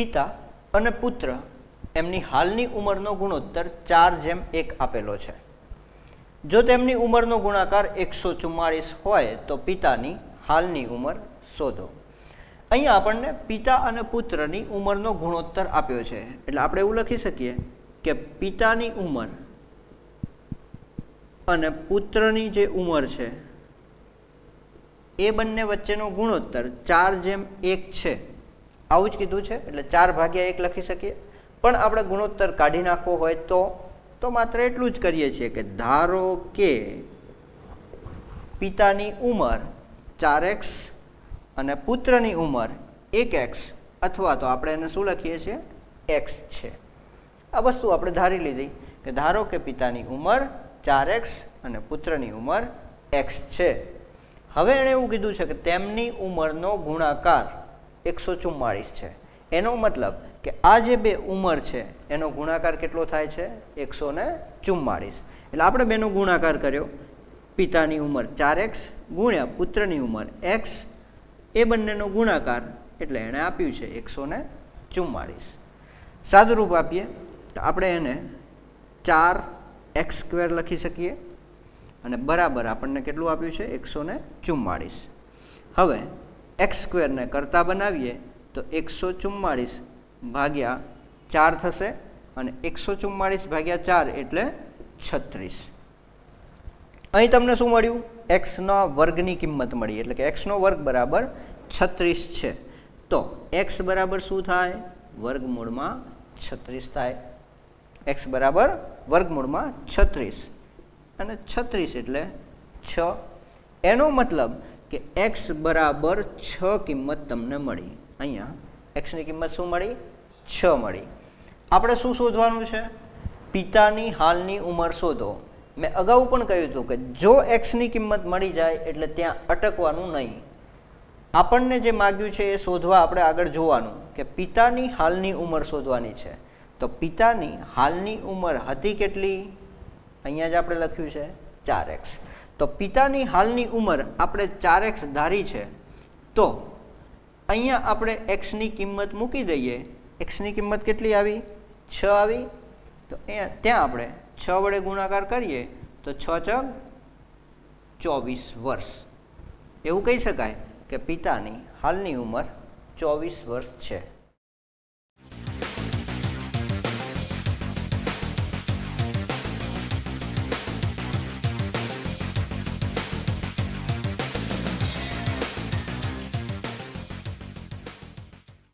પિતા અને પુત્ર એમની હાલની ઉંમરનો ગુણોત્તર 4:1 આપેલો છે. જો તેમની ઉંમરનો ગુણાકાર 144 હોય તો પિતાની હાલની ઉંમર શોધો. અહીંયા આપણને પિતા અને પુત્રની ઉંમરનો ગુણોત્તર આપ્યો છે, એટલે આપણે એવું લખી શકીએ કે પિતાની ઉંમર અને પુત્રની જે ઉંમર છે એ બંને વચ્ચેનો ગુણોત્તર 4:1 છે. આવું જ કીધું છે, એટલે 4/1 લખી શકીએ. પણ આપણે ગુણોત્તર કાઢી નાખવો હોય તો માત્ર એટલું જ કરીએ છીએ કે ધારો કે પિતાની ઉંમર 4x અને પુત્રની ઉંમર 1x, અથવા તો આપણે એને શું લખીએ છીએ x છે. આ વસ્તુ આપણે ધારી લીધી કે ધારો કે પિતાની ઉંમર 4x અને પુત્રની ઉંમર x છે. હવે એણે એવું કીધું છે કે તેમની ઉંમરનો ગુણાકાર 144 છે. એનો મતલબ કે આ જે બે ઉંમર છે એનો ગુણાકાર કેટલો થાય છે 144. એટલે આપણે બેનો ગુણાકાર કર્યો, પિતાની ઉંમર 4x ગુણ્યા પુત્રની ઉંમર x, એ બંનેનો ગુણાકાર એટલે એણે આપ્યું છે 144. સાદું રૂપ આપીએ તો આપણે એને 4x² લખી શકીએ અને બરાબર આપણને કેટલું આપ્યું છે 144. હવે x² ને કરતા બનાવીએ તો 144 ભાગ્યા 4 થશે અને 144 ભાગ્યા 4 એટલે 36. અહીં તમને શું મળ્યું? x ના વર્ગની કિંમત મળી, એટલે કે x નો વર્ગ બરાબર 36 છે. તો x બરાબર શું થાય? વર્ગમૂળમાં 36 થાય. x બરાબર વર્ગમૂળમાં 36 અને 36 એટલે 6. એનો મતલબ કે x બરાબર 6 કિંમત તમને મળી. અહીંયા x ની કિંમત શું મળી? 6 મળી. આપણે શું શોધવાનું છે? પિતાની હાલની ઉંમર શોધો. મેં અગાઉ પણ કહ્યું હતું કે જો x ની કિંમત મળી જાય એટલે ત્યાં અટકવાનું નહીં. આપણને જે માગ્યું છે એ શોધવા આપણે આગળ જોવાનું કે પિતાની હાલની ઉંમર શોધવાની છે. તો પિતાની હાલની ઉંમર હતી કેટલી? અહીંયા જ આપણે લખ્યું છે 4x. તો પિતાની હાલની ઉંમર આપણે 4x ધારી છે, તો અહીંયા આપણે x ની કિંમત મૂકી દઈએ. x ની કિંમત કેટલી આવી? 6 આવી. તો ત્યાં આપણે 6 વડે ગુણાકાર કરીએ તો 6 × 24 વર્ષ. એવું કહી શકાય કે પિતાની હાલની ઉંમર 24 વર્ષ છે.